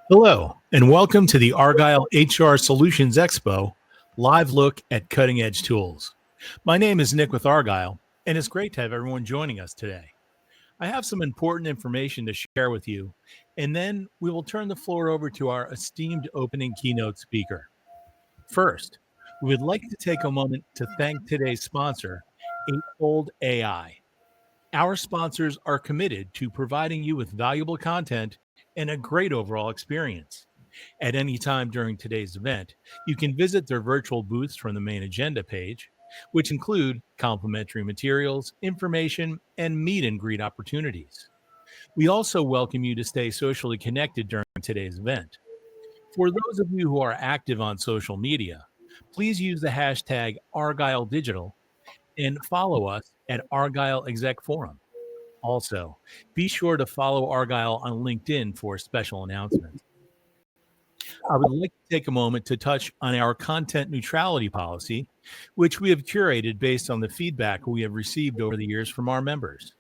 Hello, and welcome to the Argyle HR Solutions Expo live look at cutting edge tools. My name is Nick with Argyle, and it's great to have everyone joining us today. I have some important information to share with you, and then we will turn the floor over to our esteemed opening keynote speaker. First, we would like to take a moment to thank today's sponsor, Eightfold AI. Our sponsors are committed to providing you with valuable content and a great overall experience. At any time during today's event, you can visit their virtual booths from the main agenda page, which include complimentary materials, information, and meet and greet opportunities. We also welcome you to stay socially connected during today's event. For those of you who are active on social media, please use the hashtag Argyle Digital and follow us at Argyle Exec Forum. Also, be sure to follow Argyle on LinkedIn for special announcements. I would like to take a moment to touch on our content neutrality policy, which we have curated based on the feedback we have received over the years from our members.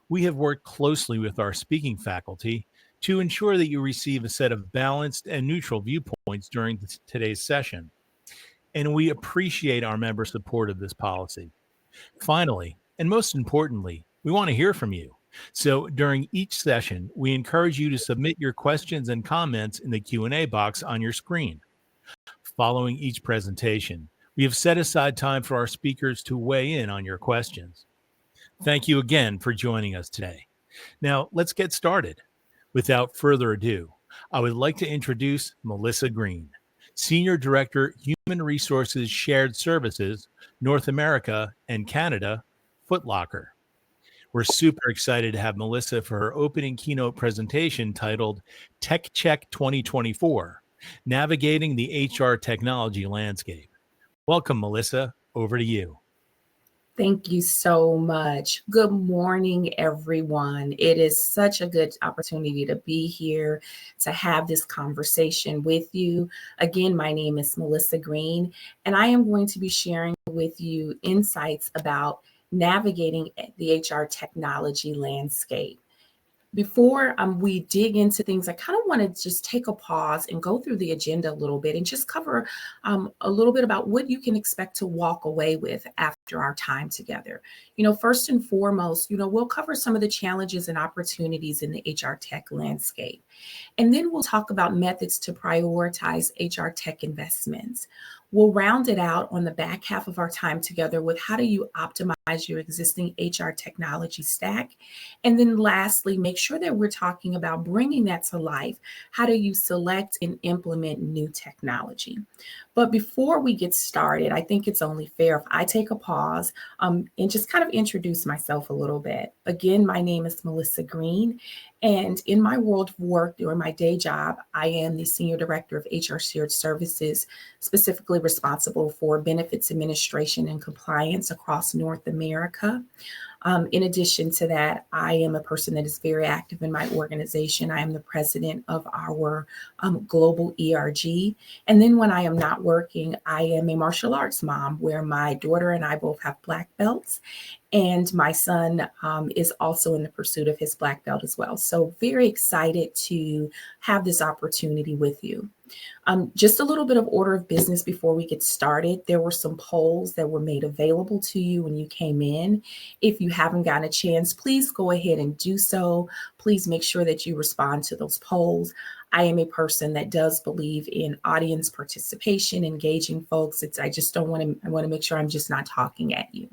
We have worked closely with our speaking faculty to ensure that you receive a set of balanced and neutral viewpoints during today's session, and we appreciate our member support of this policy. Finally, and most importantly, we want to hear from you. So during each session, we encourage you to submit your questions and comments in the Q&A box on your screen. Following each presentation, we have set aside time for our speakers to weigh in on your questions. Thank you again for joining us today. Now, let's get started. Without further ado, I would like to introduce Melissa Green, Senior Director, Human Resources Shared Services, North America and Canada, Foot Locker. We're super excited to have Melissa for her opening keynote presentation titled Tech Check 2024, Navigating the HR Technology Landscape. Welcome, Melissa. Over to you. Thank you so much. Good morning, everyone. It is such a good opportunity to be here to have this conversation with you. Again, my name is Melissa Green, and I am going to be sharing with you insights about navigating the HR technology landscape. Before we dig into things, I kind of want to just take a pause and go through the agenda a little bit and just cover a little bit about what you can expect to walk away with after our time together. First and foremost, we'll cover some of the challenges and opportunities in the HR tech landscape. And then we'll talk about methods to prioritize HR tech investments. We'll round it out on the back half of our time together with how do you optimize your existing HR technology stack. And then lastly, make sure that we're talking about bringing that to life. How do you select and implement new technology? But before we get started, I think it's only fair if I take a pause and just kind of introduce myself a little bit. Again, my name is Melissa Green. And in my world of work during my day job, I am the Senior Director of HR Shared Services, specifically responsible for benefits administration and compliance across North America. In addition to that, I am a person that is very active in my organization. I am the president of our global ERG. And then when I am not working, I am a martial arts mom where my daughter and I both have black belts. And my son is also in the pursuit of his black belt as well. So very excited to have this opportunity with you. Just a little bit of order of business before we get started. There were some polls that were made available to you when you came in. If you haven't gotten a chance, please go ahead and do so. Please make sure that you respond to those polls. I am a person that does believe in audience participation, engaging folks. I want to make sure I'm just not talking at you.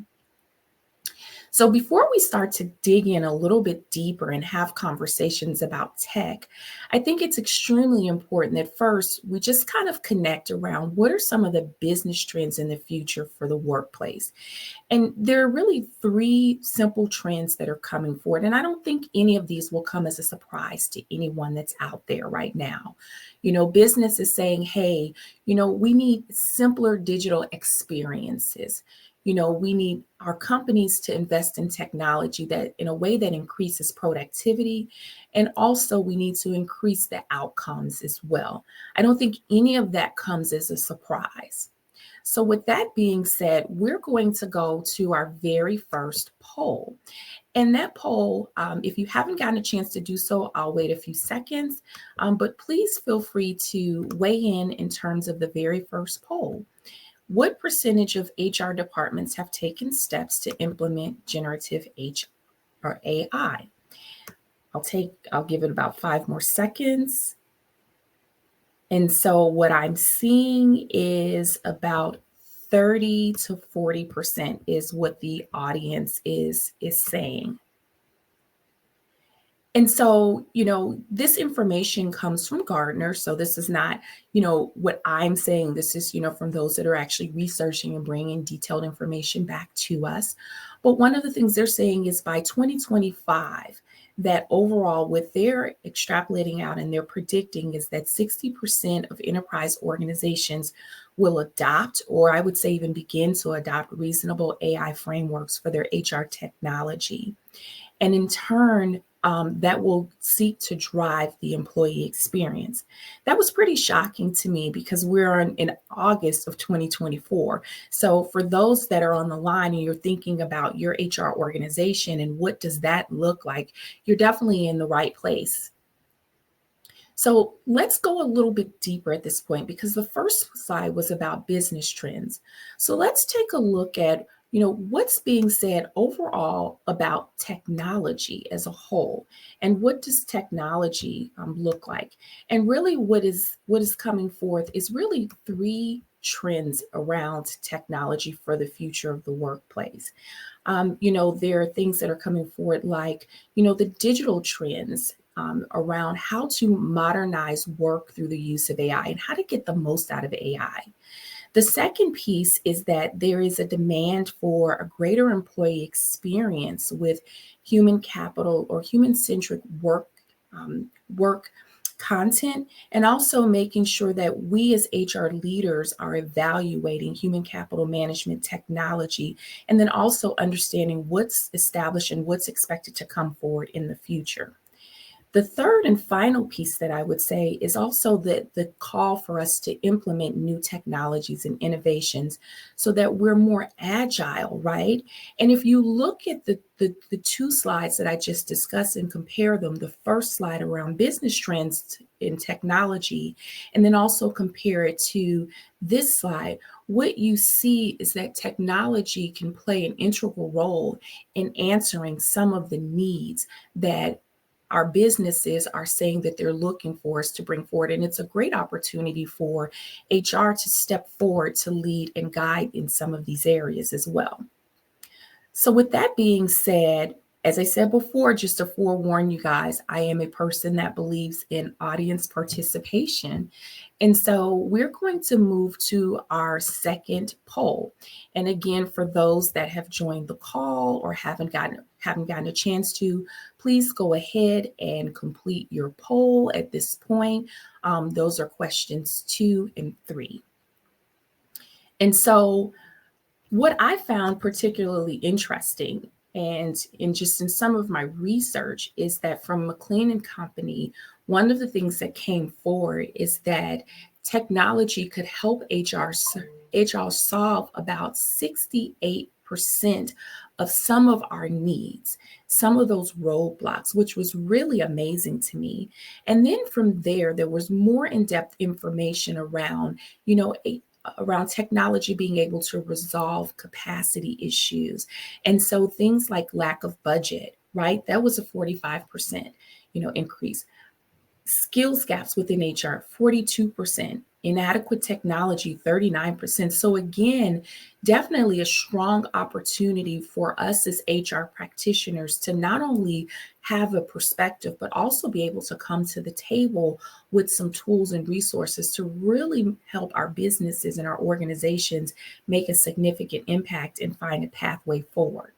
So before we start to dig in a little bit deeper and have conversations about tech, I think it's extremely important that first we just kind of connect around what are some of the business trends in the future for the workplace. And there are really three simple trends that are coming forward. And I don't think any of these will come as a surprise to anyone that's out there right now. Business is saying, hey, we need simpler digital experiences. We need our companies to invest in technology that in a way that increases productivity. And also we need to increase the outcomes as well. I don't think any of that comes as a surprise. So with that being said, we're going to go to our very first poll. And that poll, if you haven't gotten a chance to do so, I'll wait a few seconds, but please feel free to weigh in terms of the very first poll. What percentage of HR departments have taken steps to implement generative or AI? I'll give it about 5 more seconds. And so what I'm seeing is about 30 to 40% is what the audience is saying. And so, this information comes from Gardner. So this is not, what I'm saying. This is, from those that are actually researching and bringing detailed information back to us. But one of the things they're saying is by 2025, that overall, what they're extrapolating out and they're predicting is that 60% of enterprise organizations will adopt, or I would say even begin to adopt, reasonable AI frameworks for their HR technology. And in turn, that will seek to drive the employee experience. That was pretty shocking to me because we're in August of 2024. So for those that are on the line and you're thinking about your HR organization and what does that look like, you're definitely in the right place. So let's go a little bit deeper at this point because the first slide was about business trends. So let's take a look at what's being said overall about technology as a whole, and what does technology look like? And really what is coming forth is really 3 trends around technology for the future of the workplace. There are things that are coming forward like, the digital trends around how to modernize work through the use of AI and how to get the most out of AI. The second piece is that there is a demand for a greater employee experience with human capital or human-centric work content, and also making sure that we as HR leaders are evaluating human capital management technology, and then also understanding what's established and what's expected to come forward in the future. The third and final piece that I would say is also the call for us to implement new technologies and innovations so that we're more agile, right? And if you look at the 2 slides that I just discussed and compare them, the first slide around business trends in technology, and then also compare it to this slide, what you see is that technology can play an integral role in answering some of the needs that our businesses are saying that they're looking for us to bring forward. And it's a great opportunity for HR to step forward to lead and guide in some of these areas as well. So with that being said, as I said before, just to forewarn you guys, I am a person that believes in audience participation. And so we're going to move to our second poll. And again, for those that have joined the call or haven't gotten a chance to, please go ahead and complete your poll at this point. Those are questions 2 and 3. And so what I found particularly interesting and in some of my research is that from McLean and Company, one of the things that came forward is that technology could help HR solve about 68% of some of our needs, some of those roadblocks, which was really amazing to me. And then from there was more in-depth information around, around technology being able to resolve capacity issues. And so things like lack of budget, right? That was a 45%, increase. Skills gaps within HR, 42%. Inadequate technology, 39%. So again, definitely a strong opportunity for us as HR practitioners to not only have a perspective, but also be able to come to the table with some tools and resources to really help our businesses and our organizations make a significant impact and find a pathway forward.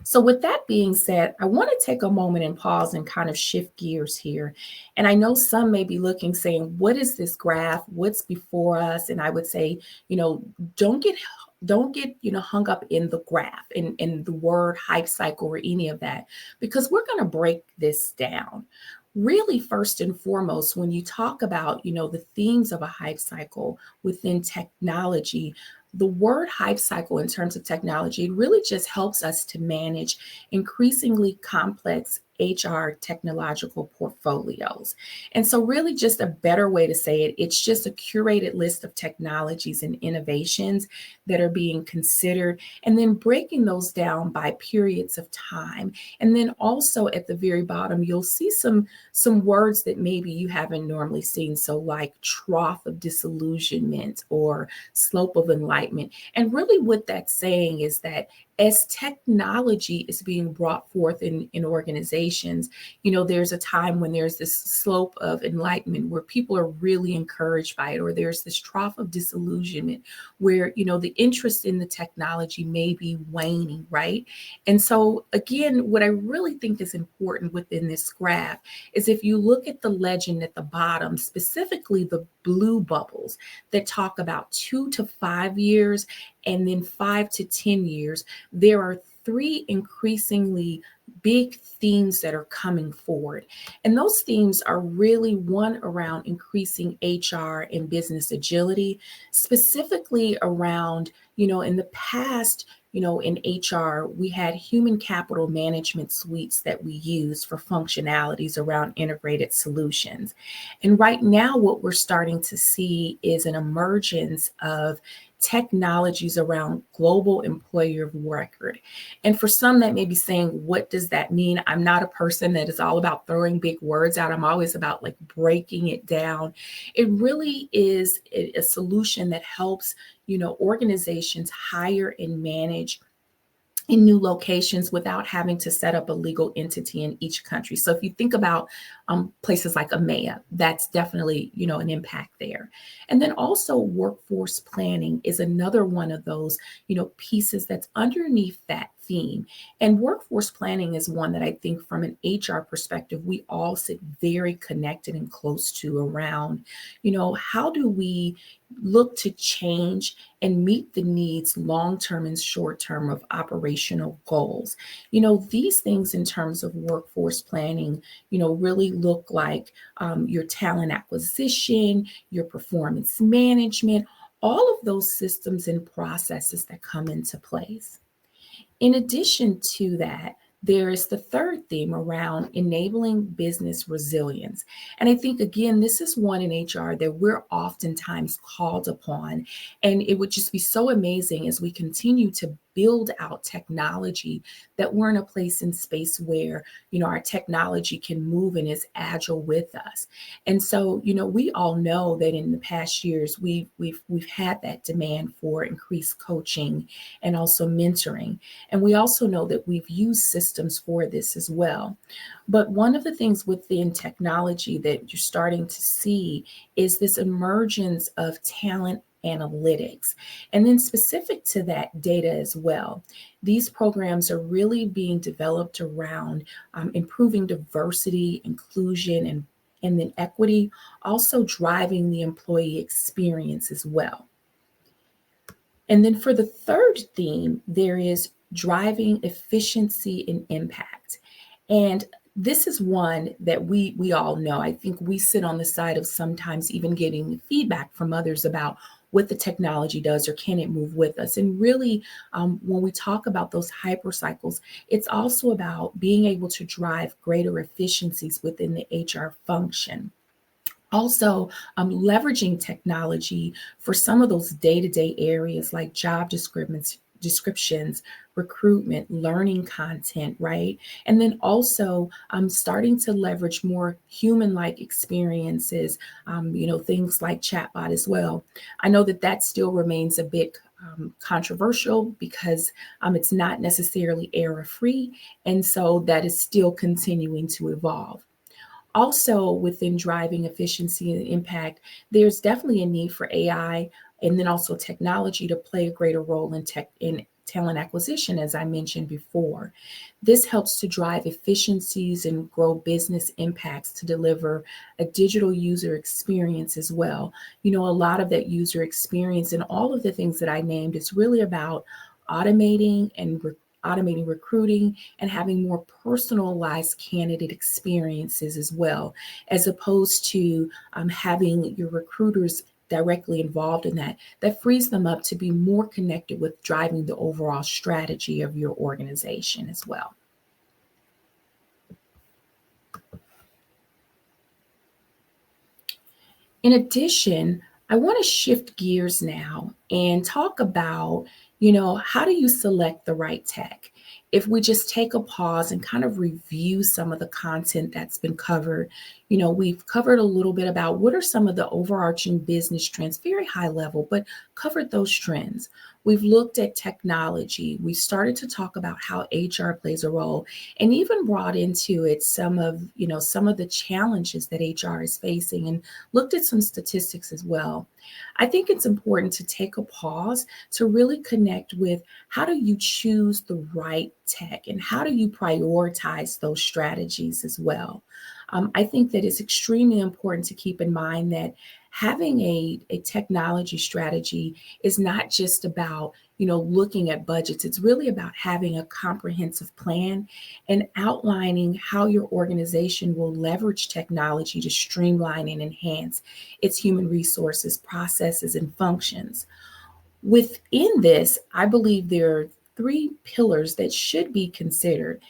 So with that being said, I want to take a moment and pause and kind of shift gears here. And I know some may be looking, saying, what is this graph? What's before us? And I would say, don't get hung up in the graph, in the word hype cycle or any of that, because we're going to break this down. really, first and foremost, when you talk about, the themes of a hype cycle within technology, the word hype cycle in terms of technology, it really just helps us to manage increasingly complex HR technological portfolios. And so, really, just a better way to say it, it's just a curated list of technologies and innovations that are being considered, and then breaking those down by periods of time. And then also at the very bottom, you'll see some words that maybe you haven't normally seen. So, like trough of disillusionment or slope of enlightenment. And really, what that's saying is that as technology is being brought forth in organizations, there's a time when there's this slope of enlightenment where people are really encouraged by it, or there's this trough of disillusionment where, the interest in the technology may be waning, right? And so, again, what I really think is important within this graph is if you look at the legend at the bottom, specifically the blue bubbles that talk about 2 to 5 years and then 5 to 10 years, there are 3 increasingly big themes that are coming forward. And those themes are really one around increasing HR and business agility, specifically around, in the past, in HR, we had human capital management suites that we use for functionalities around integrated solutions. And right now, what we're starting to see is an emergence of technologies around global employer of record. And for some that may be saying, what does that mean? I'm not a person that is all about throwing big words out. I'm always about like breaking it down. It really is a solution that helps, organizations hire and manage in new locations without having to set up a legal entity in each country. So if you think about places like EMEA, that's definitely, an impact there. And then also workforce planning is another one of those, pieces that's underneath that theme. And workforce planning is one that I think from an HR perspective, we all sit very connected and close to around, how do we look to change and meet the needs long-term and short-term of operational goals. These things in terms of workforce planning, really look like your talent acquisition, your performance management, all of those systems and processes that come into place. In addition to that, there is the third theme around enabling business resilience. And I think, again, this is one in HR that we're oftentimes called upon. And it would just be so amazing as we continue to build out technology that we're in a place and space where, our technology can move and is agile with us. And so, we all know that in the past years, we've had that demand for increased coaching and also mentoring. And we also know that we've used systems for this as well. But one of the things within technology that you're starting to see is this emergence of talent analytics. And then specific to that, data as well. These programs are really being developed around improving diversity, inclusion, and then equity, also driving the employee experience as well. And then for the third theme, there is driving efficiency and impact. And this is one that we all know. I think we sit on the side of sometimes even getting feedback from others about what the technology does or can it move with us. And really, when we talk about those hypercycles, it's also about being able to drive greater efficiencies within the HR function. Also, leveraging technology for some of those day-to-day areas like job descriptions, recruitment, learning content, right? And then also starting to leverage more human-like experiences, things like chatbot as well. I know that still remains a bit controversial because it's not necessarily error-free. And so that is still continuing to evolve. Also, within driving efficiency and impact, there's definitely a need for AI and then also technology to play a greater role in talent acquisition, as I mentioned before. This helps to drive efficiencies and grow business impacts to deliver a digital user experience as well. A lot of that user experience and all of the things that I named, it's really about automating and automating recruiting, and having more personalized candidate experiences as well, as opposed to having your recruiters directly involved in that. That frees them up to be more connected with driving the overall strategy of your organization as well. In addition, I want to shift gears now and talk about, how do you select the right tech? If we just take a pause and kind of review some of the content that's been covered, we've covered a little bit about what are some of the overarching business trends, very high level, but covered those trends. We've looked at technology. We started to talk about how HR plays a role, and even brought into it some of the challenges that HR is facing, and looked at some statistics as well. I think it's important to take a pause to really connect with how do you choose the right tech and how do you prioritize those strategies as well. I think that it's extremely important to keep in mind that having a technology strategy is not just about looking at budgets. It's really about having a comprehensive plan and outlining how your organization will leverage technology to streamline and enhance its human resources, processes, and functions. Within this, I believe there are three pillars that should be considered.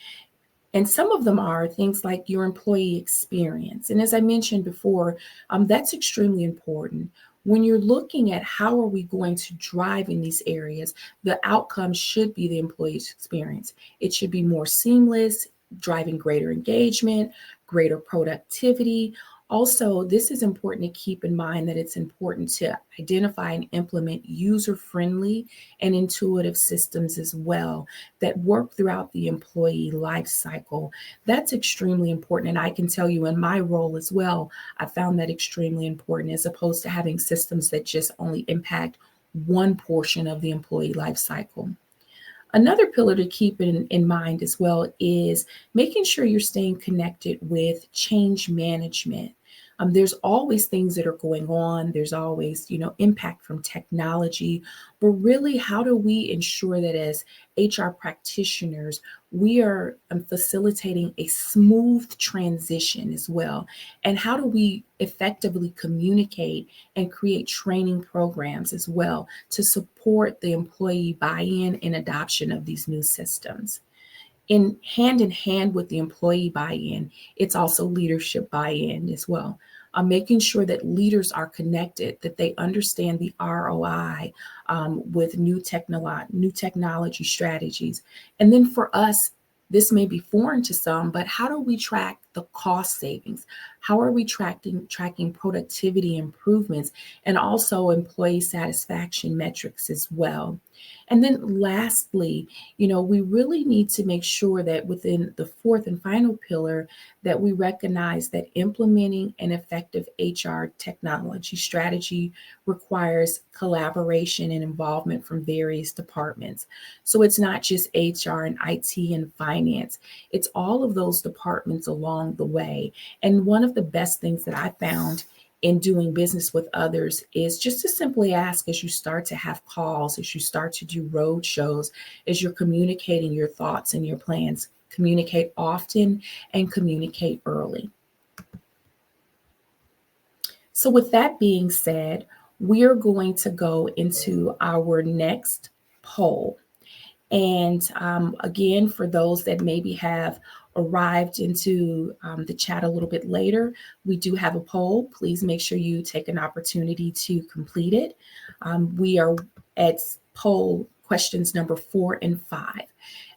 And some of them are things like your employee experience. And as I mentioned before, that's extremely important. When you're looking at how are we going to drive in these areas, the outcome should be the employee experience. It should be more seamless, driving greater engagement, greater productivity. Also, this is important to keep in mind that it's important to identify and implement user-friendly and intuitive systems as well that work throughout the employee life cycle. That's extremely important. And I can tell you in my role as well, I found that extremely important, as opposed to having systems that just only impact one portion of the employee life cycle. Another pillar to keep in mind as well is making sure you're staying connected with change management. There's always things that are going on. There's always, impact from technology. But really, how do we ensure that as HR practitioners, we are facilitating a smooth transition as well? And how do we effectively communicate and create training programs as well to support the employee buy-in and adoption of these new systems? In hand with the employee buy-in, it's also leadership buy-in as well. Making sure that leaders are connected, that they understand the ROI with new technology strategies. And then for us, this may be foreign to some, but how do we track the cost savings? How are we tracking productivity improvements and also employee satisfaction metrics as well? And then lastly, we really need to make sure that within the fourth and final pillar, that we recognize that implementing an effective HR technology strategy requires collaboration and involvement from various departments. So it's not just HR and IT and finance, it's all of those departments along the way. And one of the best things that I found in doing business with others is just to simply ask, as you start to have calls, as you start to do road shows, as you're communicating your thoughts and your plans, communicate often and communicate early. So with that being said, we are going to go into our next poll. And again, for those that maybe have arrived into the chat a little bit later, we do have a poll. Please make sure you take an opportunity to complete it. We are at poll questions number 4 and 5.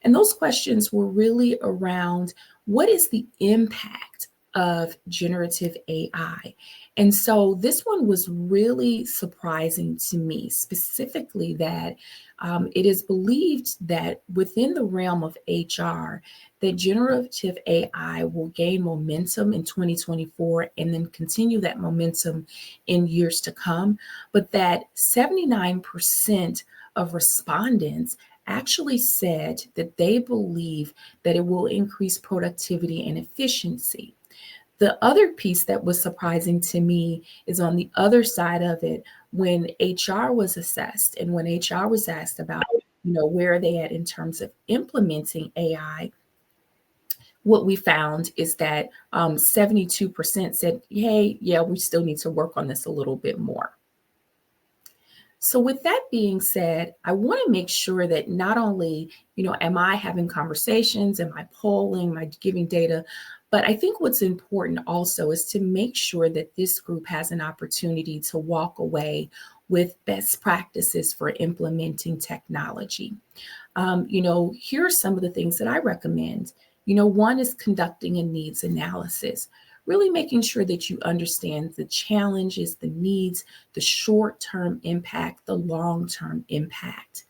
And those questions were really around what is the impact of generative AI? And so this one was really surprising to me, specifically that it is believed that within the realm of HR, that generative AI will gain momentum in 2024 and then continue that momentum in years to come, but that 79% of respondents actually said that they believe that it will increase productivity and efficiency. The other piece that was surprising to me is on the other side of it, when HR was assessed and when HR was asked about Where are they at in terms of implementing AI? What we found is that 72% said, hey, yeah, we still need to work on this a little bit more. So with that being said, I want to make sure that not only, am I having conversations, am I polling, am I giving data, but I think what's important also is to make sure that this group has an opportunity to walk away with best practices for implementing technology. Here are some of the things that I recommend. One is conducting a needs analysis, really making sure that you understand the challenges, the needs, the short-term impact, the long-term impact.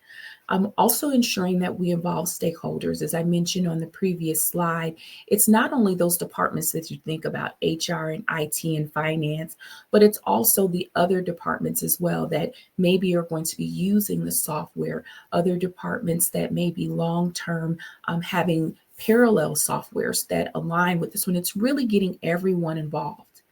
Also ensuring that we involve stakeholders. As I mentioned on the previous slide, it's not only those departments that you think about, HR and IT and finance, but it's also the other departments as well that maybe are going to be using the software, other departments that may be long-term having parallel softwares that align with this one. It's really getting everyone involved.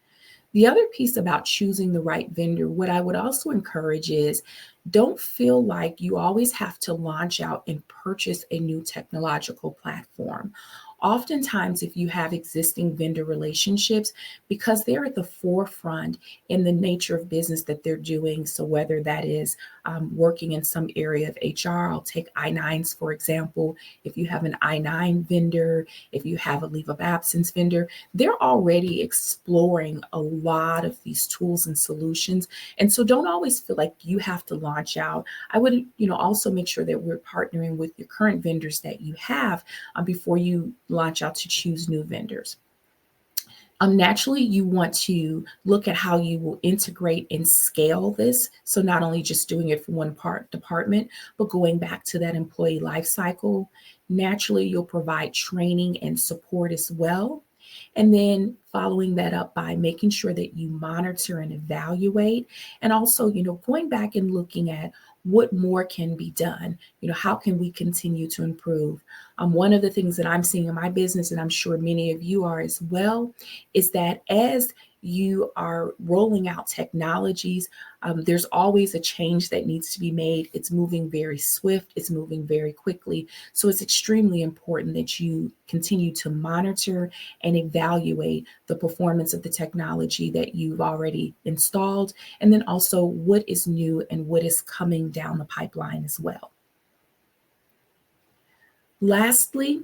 The other piece about choosing the right vendor, what I would also encourage is don't feel like you always have to launch out and purchase a new technological platform. Oftentimes, if you have existing vendor relationships, because they're at the forefront in the nature of business that they're doing, so whether that is working in some area of HR, I'll take I-9s, for example. If you have an I-9 vendor, if you have a leave of absence vendor, they're already exploring a lot of these tools and solutions. And so don't always feel like you have to launch out. I would, also make sure that we're partnering with your current vendors that you have before you launch out to choose new vendors. Naturally, you want to look at how you will integrate and scale this. So not only just doing it for one department, but going back to that employee life cycle. Naturally, you'll provide training and support as well. And then following that up by making sure that you monitor and evaluate, and also, going back and looking at what more can be done. How can we continue to improve? One of the things that I'm seeing in my business, and I'm sure many of you are as well, is that as you are rolling out technologies, there's always a change that needs to be made. It's moving very swift. It's moving very quickly. So it's extremely important that you continue to monitor and evaluate the performance of the technology that you've already installed, and then also what is new and what is coming down the pipeline as well. Lastly,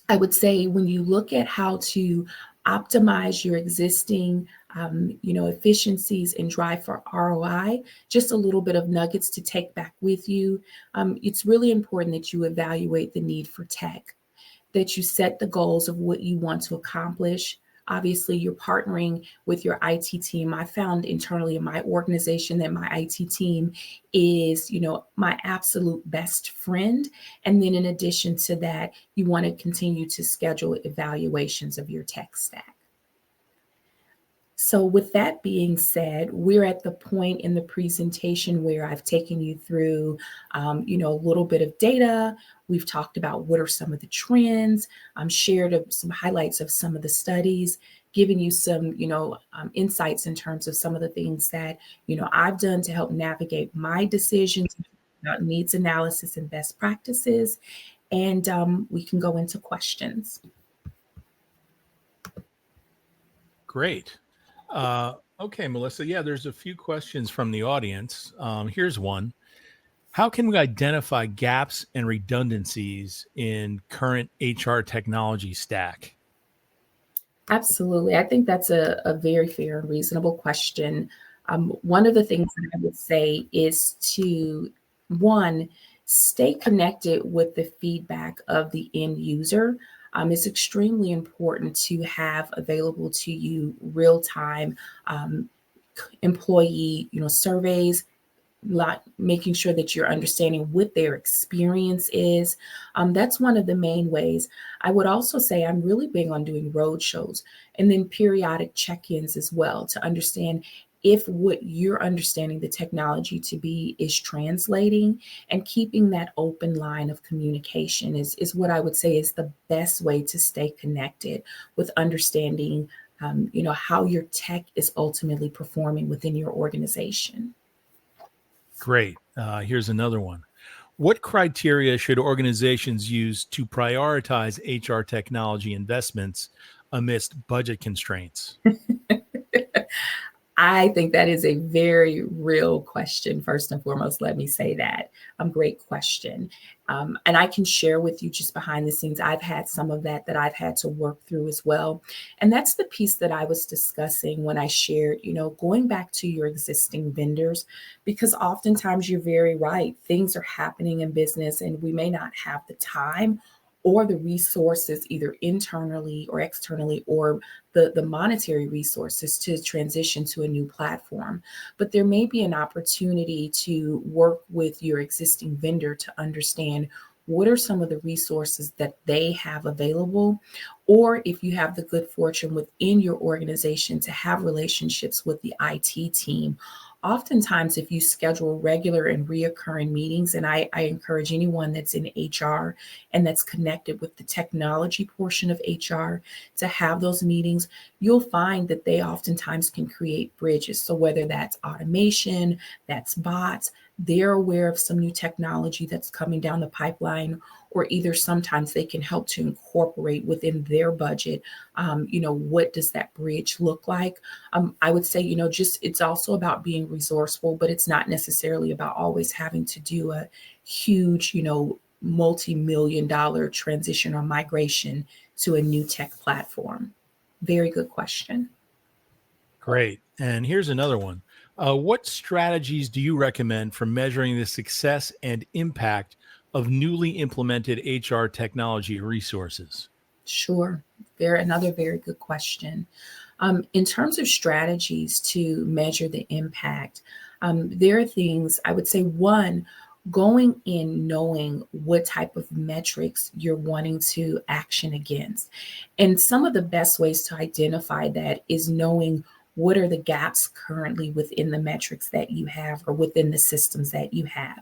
I would say when you look at how to optimize your existing efficiencies and drive for ROI, just a little bit of nuggets to take back with you. It's really important that you evaluate the need for tech, that you set the goals of what you want to accomplish. Obviously, you're partnering with your IT team. I found internally in my organization that my IT team is, my absolute best friend. And then in addition to that, you want to continue to schedule evaluations of your tech stack. So with that being said, we're at the point in the presentation where I've taken you through, a little bit of data. We've talked about what are some of the trends, shared some highlights of some of the studies, giving you some, insights in terms of some of the things that, I've done to help navigate my decisions about needs analysis and best practices. And we can go into questions. Great. Okay, Melissa. Yeah, there's a few questions from the audience. Here's one. How can we identify gaps and redundancies in current HR technology stack? Absolutely. I think that's a very fair and reasonable question. One of the things that I would say is to, one, stay connected with the feedback of the end user. It's extremely important to have available to you real-time employee, surveys, making sure that you're understanding what their experience is. That's one of the main ways. I would also say I'm really big on doing road shows and then periodic check-ins as well to understand if what you're understanding the technology to be is translating, and keeping that open line of communication is what I would say is the best way to stay connected with understanding, how your tech is ultimately performing within your organization. Great. Here's another one. What criteria should organizations use to prioritize HR technology investments amidst budget constraints? I think that is a very real question. First and foremost, let me say that. Great question. And I can share with you just behind the scenes, I've had some of that I've had to work through as well. And that's the piece that I was discussing when I shared, going back to your existing vendors, because oftentimes you're very right. Things are happening in business and we may not have the time or the resources either internally or externally or the monetary resources to transition to a new platform. But there may be an opportunity to work with your existing vendor to understand what are some of the resources that they have available, or if you have the good fortune within your organization to have relationships with the IT team. Oftentimes, if you schedule regular and reoccurring meetings, and I encourage anyone that's in HR and that's connected with the technology portion of HR to have those meetings, you'll find that they oftentimes can create bridges. So whether that's automation, that's bots, they're aware of some new technology that's coming down the pipeline, or either sometimes they can help to incorporate within their budget, what does that bridge look like? I would say, just it's also about being resourceful, but it's not necessarily about always having to do a huge, multi-million-dollar transition or migration to a new tech platform. Very good question. Great. And here's another one. What strategies do you recommend for measuring the success and impact of newly implemented HR technology resources? Sure. Another very good question. In terms of strategies to measure the impact, there are things I would say. One, going in knowing what type of metrics you're wanting to action against. And some of the best ways to identify that is knowing what are the gaps currently within the metrics that you have or within the systems that you have.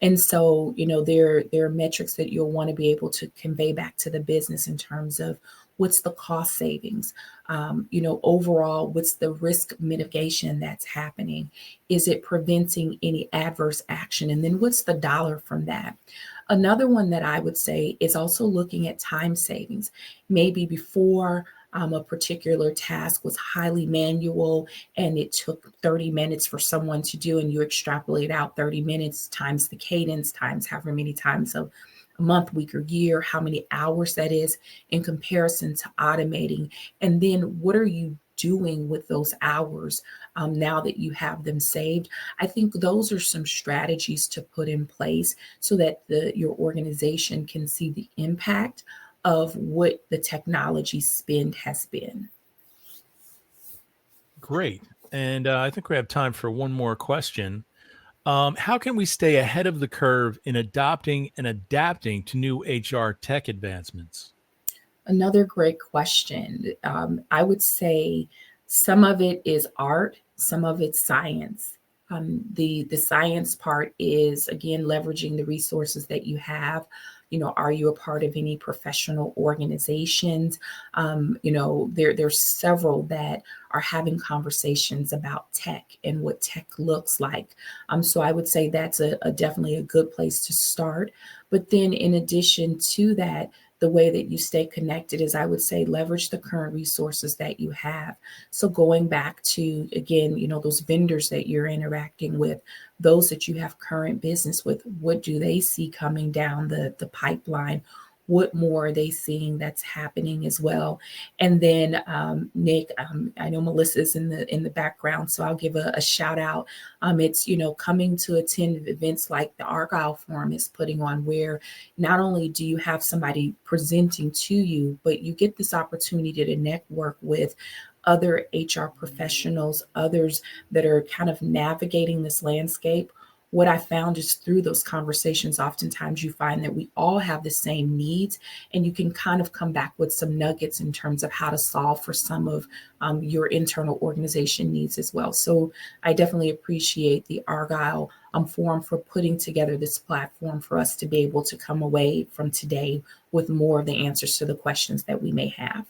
And so, there are metrics that you'll want to be able to convey back to the business in terms of what's the cost savings, overall, what's the risk mitigation that's happening? Is it preventing any adverse action? And then what's the dollar from that? Another one that I would say is also looking at time savings. Maybe before a particular task was highly manual and it took 30 minutes for someone to do, and you extrapolate out 30 minutes times the cadence times however many times a month, week, or year, how many hours that is in comparison to automating. And then what are you doing with those hours now that you have them saved? I think those are some strategies to put in place so that your organization can see the impact of what the technology spend has been. Great. And I think we have time for one more question. How can we stay ahead of the curve in adopting and adapting to new HR tech advancements? Another great question. I would say some of it is art, some of it's science. The science part is, again, leveraging the resources that you have. Are you a part of any professional organizations? There's several that are having conversations about tech and what tech looks like. So I would say that's definitely a good place to start. But then in addition to that, the way that you stay connected is, I would say, leverage the current resources that you have. So going back to, again, those vendors that you're interacting with, those that you have current business with, what do they see coming down the pipeline? What more are they seeing that's happening as well? And then Nick, I know Melissa's in the background, so I'll give a shout out. It's coming to attend events like the Argyle Forum is putting on, where not only do you have somebody presenting to you, but you get this opportunity to network with other HR professionals, others that are kind of navigating this landscape. What I found is through those conversations, oftentimes you find that we all have the same needs, and you can kind of come back with some nuggets in terms of how to solve for some of your internal organization needs as well. So I definitely appreciate the Argyle Forum for putting together this platform for us to be able to come away from today with more of the answers to the questions that we may have.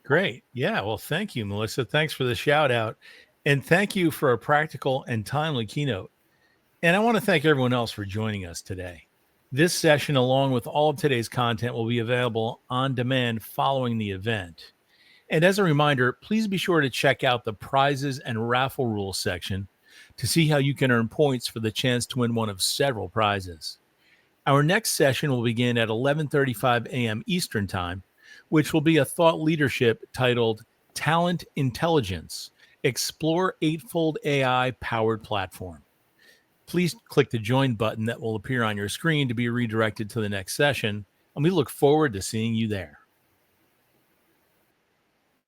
Great. Yeah. Well, thank you, Melissa. Thanks for the shout out. And thank you for a practical and timely keynote. And I want to thank everyone else for joining us today. This session, along with all of today's content, will be available on demand following the event. And as a reminder, please be sure to check out the prizes and raffle rules section to see how you can earn points for the chance to win one of several prizes. Our next session will begin at 11:35 a.m. Eastern Time, which will be a thought leadership titled Talent Intelligence, Explore Eightfold AI-Powered Platform. Please click the join button that will appear on your screen to be redirected to the next session, and we look forward to seeing you there.